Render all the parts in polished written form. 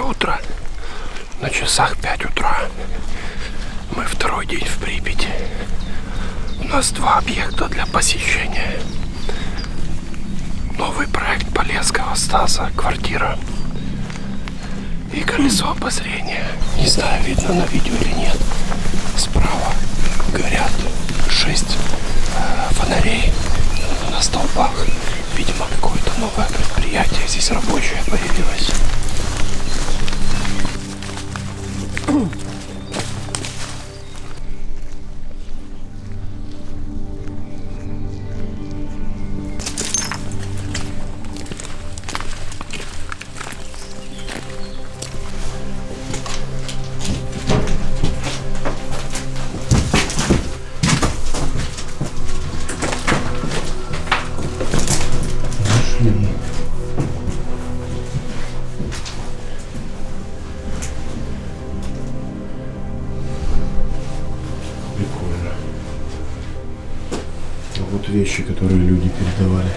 утро. На часах 5 утра. Мы второй день в Припяти. У нас 2 объекта для посещения. Новый проект Полесского Стаса, квартира. И колесо обозрения. Не знаю, видно на видео или нет. Справа горят 6 фонарей на столбах. Видимо, какое-то новое предприятие здесь рабочее появилось. Прикольно. А вот вещи, которые люди передавали.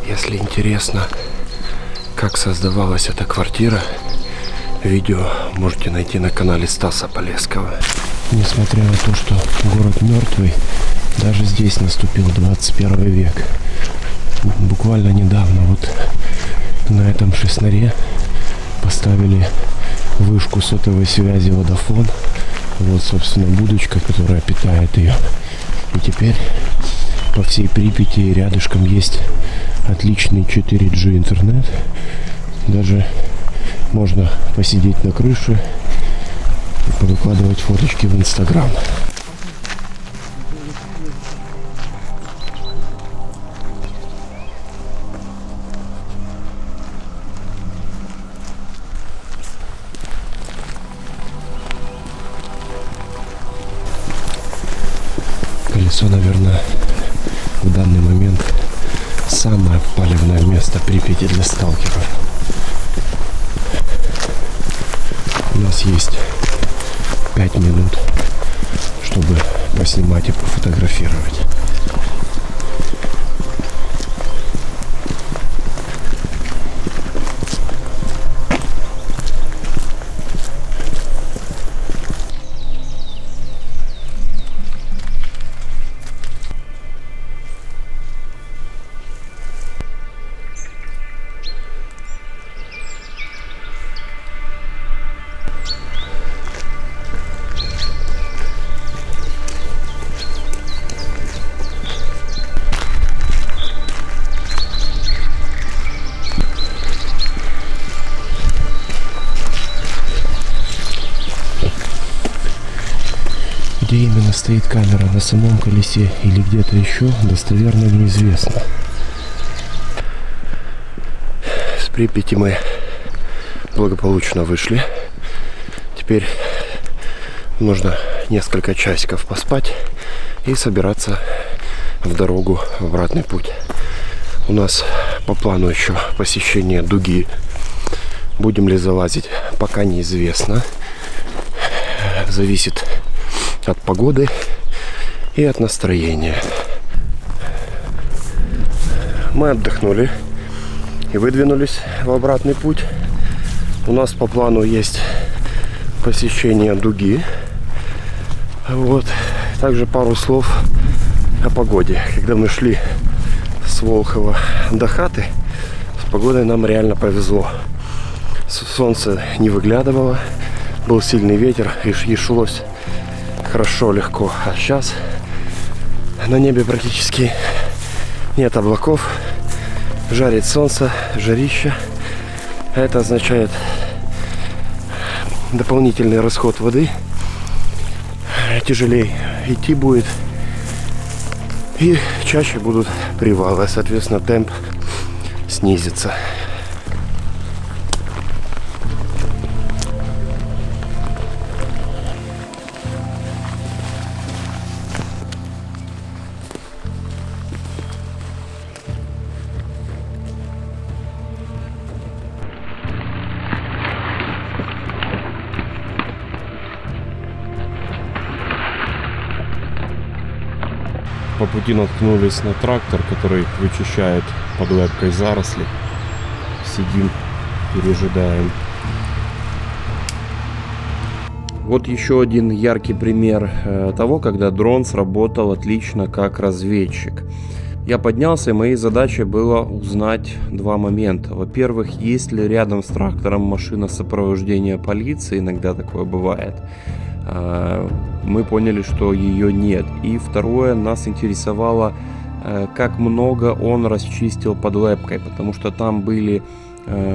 Если интересно, как создавалась эта квартира, видео можете найти на канале Стаса Полесского. Несмотря на то, что город мертвый, даже здесь наступил 21 век. Буквально недавно вот на этом шестнаре поставили вышку сотовой связи Vodafone. Вот, собственно, будочка, которая питает ее. И теперь по всей Припяти и рядышком есть отличный 4G интернет. Даже можно посидеть на крыше и повыкладывать фоточки в Инстаграм. Колесо, наверное, в данный момент самое палевное место Припяти для сталкеров. У нас есть 5 минут, чтобы поснимать и пофотографировать. Где именно стоит камера, на самом колесе или где-то еще, достоверно неизвестно. С Припяти мы благополучно вышли. Теперь нужно несколько часиков поспать и собираться в дорогу, в обратный путь. У нас по плану еще посещение дуги. Будем ли залазить, пока неизвестно. Зависит от погоды и от настроения. Мы отдохнули и выдвинулись в обратный путь. У нас по плану есть посещение дуги. Вот. Также пару слов о погоде. Когда мы шли с с Волхова до хаты с погодой нам реально повезло. Солнце не выглядывало, был сильный ветер, и шлось хорошо, легко. А сейчас на небе практически нет облаков, жарит солнце, жарища. Это означает дополнительный расход воды, тяжелее идти будет и чаще будут привалы, соответственно темп снизится. По пути наткнулись на трактор, который вычищает под лэпкой заросли. Сидим, пережидаем. Вот еще один яркий пример того, когда дрон сработал отлично как разведчик. Я поднялся, и моей задачей было узнать два момента. Во-первых, есть ли рядом с трактором машина сопровождения полиции, иногда такое бывает. Мы поняли, что ее нет. И второе, нас интересовало, как много он расчистил под лэпкой, потому что там были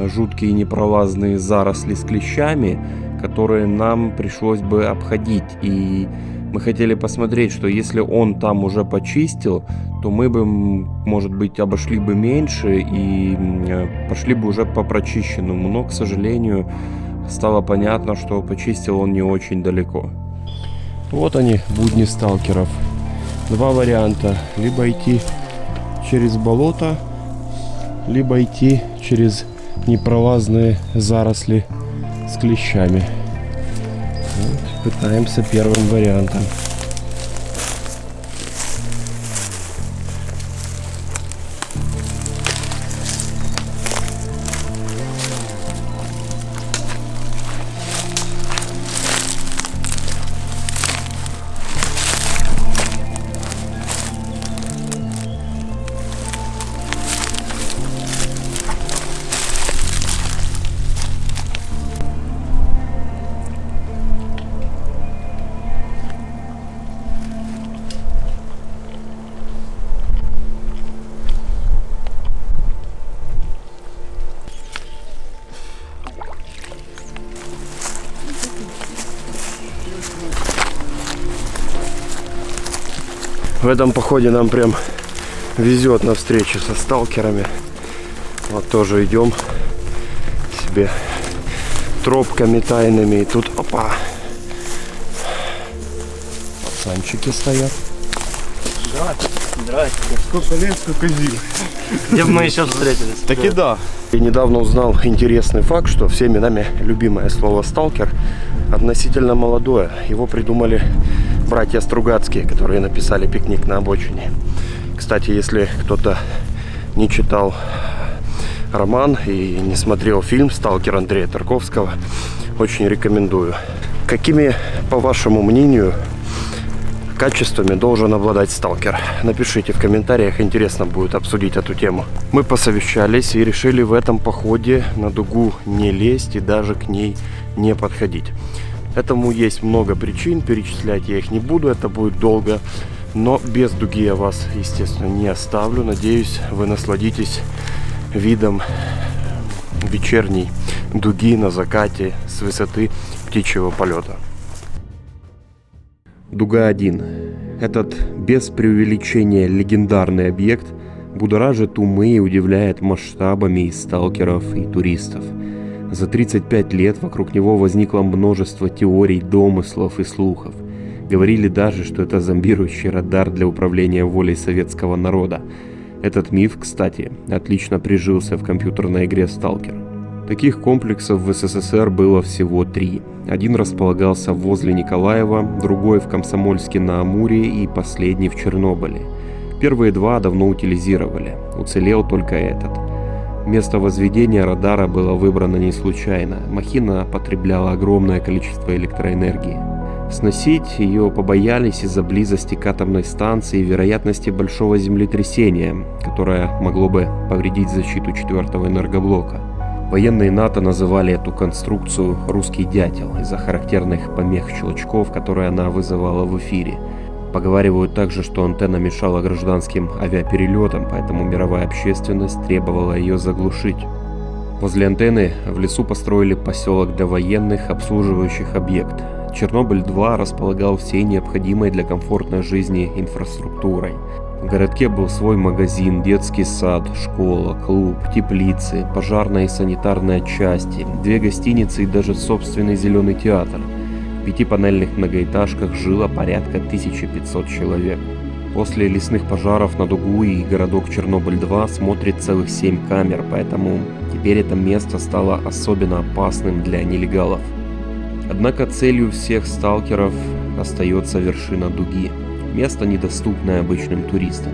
жуткие непролазные заросли с клещами, которые нам пришлось бы обходить. И мы хотели посмотреть, что если он там уже почистил, то мы бы, может быть, обошли бы меньше и пошли бы уже по прочищенному. Но, к сожалению, стало понятно, что почистил он не очень далеко. Вот они, будни сталкеров. Два варианта. Либо идти через болото, либо идти через непролазные заросли с клещами. Вот, пытаемся первым вариантом. В этом походе нам прям везет на встречу со сталкерами. Вот тоже идем себе тропками тайными. И тут, опа, пацанчики стоят. Здрасте. Сколько лет, сколько зим. Где бы мы еще встретились? Так и да. Я недавно узнал интересный факт, что всеми нами любимое слово «сталкер» относительно молодое. Его придумали братья Стругацкие, которые написали «Пикник на обочине». Кстати, если кто-то не читал роман и не смотрел фильм «Сталкер» Андрея Тарковского, очень рекомендую. Какими, по вашему мнению, качествами должен обладать сталкер? Напишите в комментариях, интересно будет обсудить эту тему. Мы посовещались и решили в этом походе на дугу не лезть и даже к ней не подходить. Этому есть много причин, перечислять я их не буду, это будет долго. Но без дуги я вас, естественно, не оставлю. Надеюсь, вы насладитесь видом вечерней дуги на закате с высоты птичьего полета. Дуга-1. Этот без преувеличения легендарный объект будоражит умы и удивляет масштабами и сталкеров, и туристов. За 35 лет вокруг него возникло множество теорий, домыслов и слухов. Говорили даже, что это зомбирующий радар для управления волей советского народа. Этот миф, кстати, отлично прижился в компьютерной игре «Сталкер». Таких комплексов в СССР было всего 3. Один располагался возле Николаева, другой в Комсомольске-на-Амуре и последний в Чернобыле. Первые два давно утилизировали, уцелел только этот. Место возведения радара было выбрано не случайно. Махина потребляла огромное количество электроэнергии. Сносить ее побоялись из-за близости к атомной станции и вероятности большого землетрясения, которое могло бы повредить защиту 4-го энергоблока. Военные НАТО называли эту конструкцию «русский дятел» из-за характерных помех-щелчков, которые она вызывала в эфире. Поговаривают также, что антенна мешала гражданским авиаперелетам, поэтому мировая общественность требовала ее заглушить. Возле антенны в лесу построили поселок для военных, обслуживающих объект. Чернобыль-2 располагал всей необходимой для комфортной жизни инфраструктурой. В городке был свой магазин, детский сад, школа, клуб, теплицы, пожарная и санитарная части, 2 гостиницы и даже собственный зеленый театр. В 5-панельных многоэтажках жило порядка 1500 человек. После лесных пожаров на Дугу и городок Чернобыль-2 смотрит целых 7 камер, поэтому теперь это место стало особенно опасным для нелегалов. Однако целью всех сталкеров остается вершина дуги. Место, недоступное обычным туристам.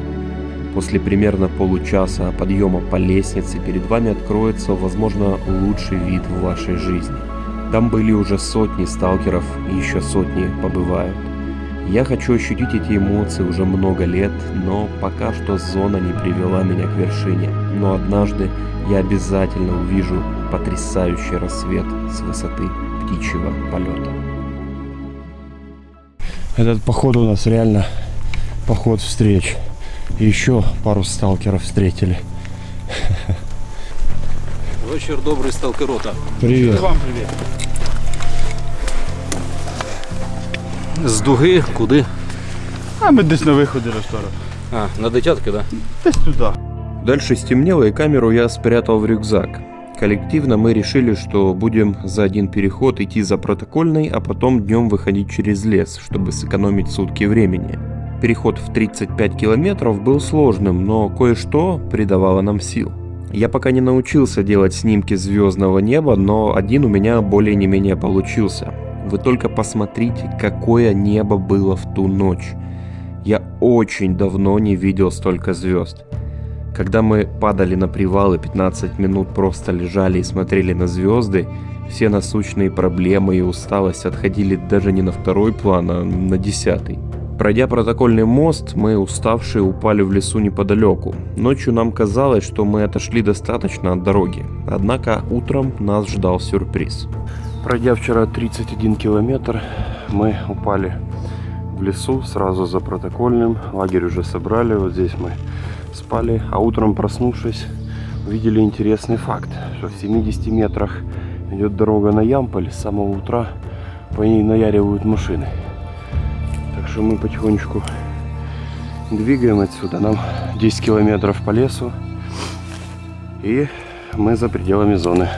После примерно получаса подъема по лестнице перед вами откроется, возможно, лучший вид в вашей жизни. Там были уже сотни сталкеров и еще сотни побывают. Я хочу ощутить эти эмоции уже много лет, но пока что зона не привела меня к вершине. Но однажды я обязательно увижу потрясающий рассвет с высоты птичьего полета. Этот поход у нас реально поход встреч. И еще пару сталкеров встретили. Вечір добрий, сталкерота. Привет. Вам привіт. З дуги куди? А ми десь на виході ресторану. А, на Дитятки, да? Десь туди. Дальше стемнело, и камеру я спрятал в рюкзак. Коллективно мы решили, что будем за один переход идти за протокольной, а потом днем выходить через лес, чтобы сэкономить сутки времени. Переход в 35 километров был сложным, но кое-что придавало нам сил. Я пока не научился делать снимки звездного неба, но один у меня более не менее получился. Вы только посмотрите, какое небо было в ту ночь. Я очень давно не видел столько звезд. Когда мы падали на привал и 15 минут просто лежали и смотрели на звезды, все насущные проблемы и усталость отходили даже не на второй план, а на 10-й. Пройдя протокольный мост, мы, уставшие, упали в лесу неподалеку. Ночью нам казалось, что мы отошли достаточно от дороги, однако утром нас ждал сюрприз. Пройдя вчера 31 километр, мы упали в лесу сразу за протокольным. Лагерь уже собрали, вот здесь мы спали. А утром, проснувшись, увидели интересный факт, что в 70 метрах идет дорога на Ямполь. С самого утра по ней наяривают машины. Так что мы потихонечку двигаем отсюда. Нам 10 километров по лесу, и мы за пределами зоны.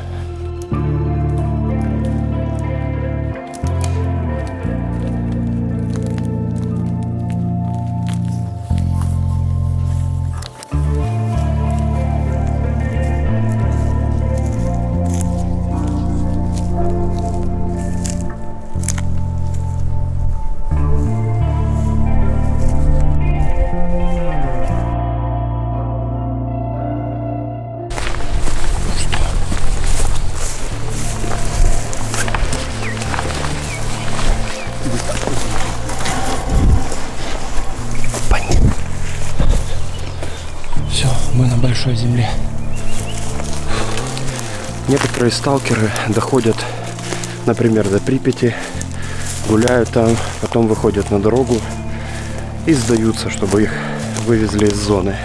Все, мы на большой земле. Некоторые сталкеры доходят, например, до Припяти, гуляют там, потом выходят на дорогу и сдаются, чтобы их вывезли из зоны.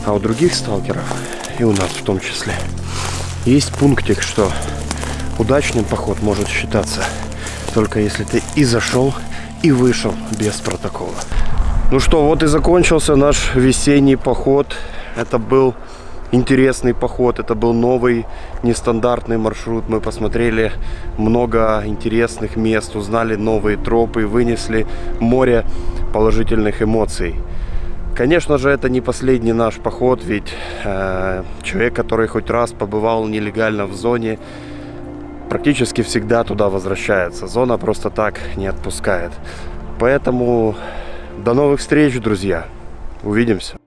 А у других сталкеров, и у нас в том числе, есть пунктик, что удачным поход может считаться только если ты и зашел, и вышел без протокола. Ну что, вот и закончился наш весенний поход. Это был интересный поход, это был новый, нестандартный маршрут. Мы посмотрели много интересных мест, узнали новые тропы, вынесли море положительных эмоций. Конечно же, это не последний наш поход, ведь человек, который хоть раз побывал нелегально в зоне, практически всегда туда возвращается. Зона просто так не отпускает. Поэтому до новых встреч, друзья. Увидимся.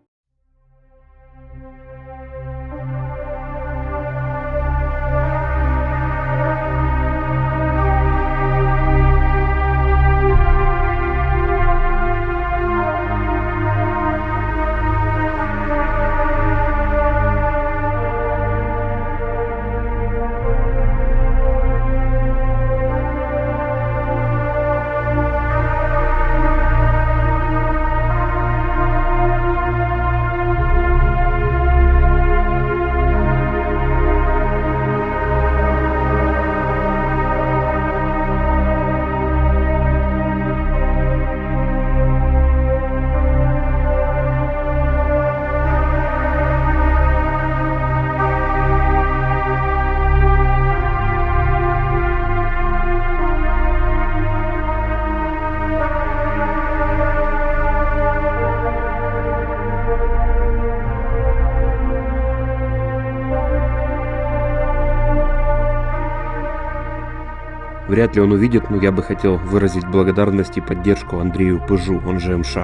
Вряд ли он увидит, но я бы хотел выразить благодарность и поддержку Андрею Пыжу, он же МШ.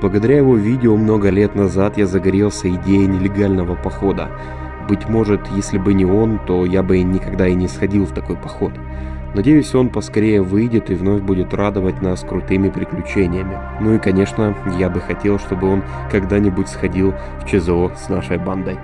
Благодаря его видео много лет назад я загорелся идеей нелегального похода. Быть может, если бы не он, то я бы никогда и не сходил в такой поход. Надеюсь, он поскорее выйдет и вновь будет радовать нас крутыми приключениями. Ну и, конечно, я бы хотел, чтобы он когда-нибудь сходил в ЧЗО с нашей бандой.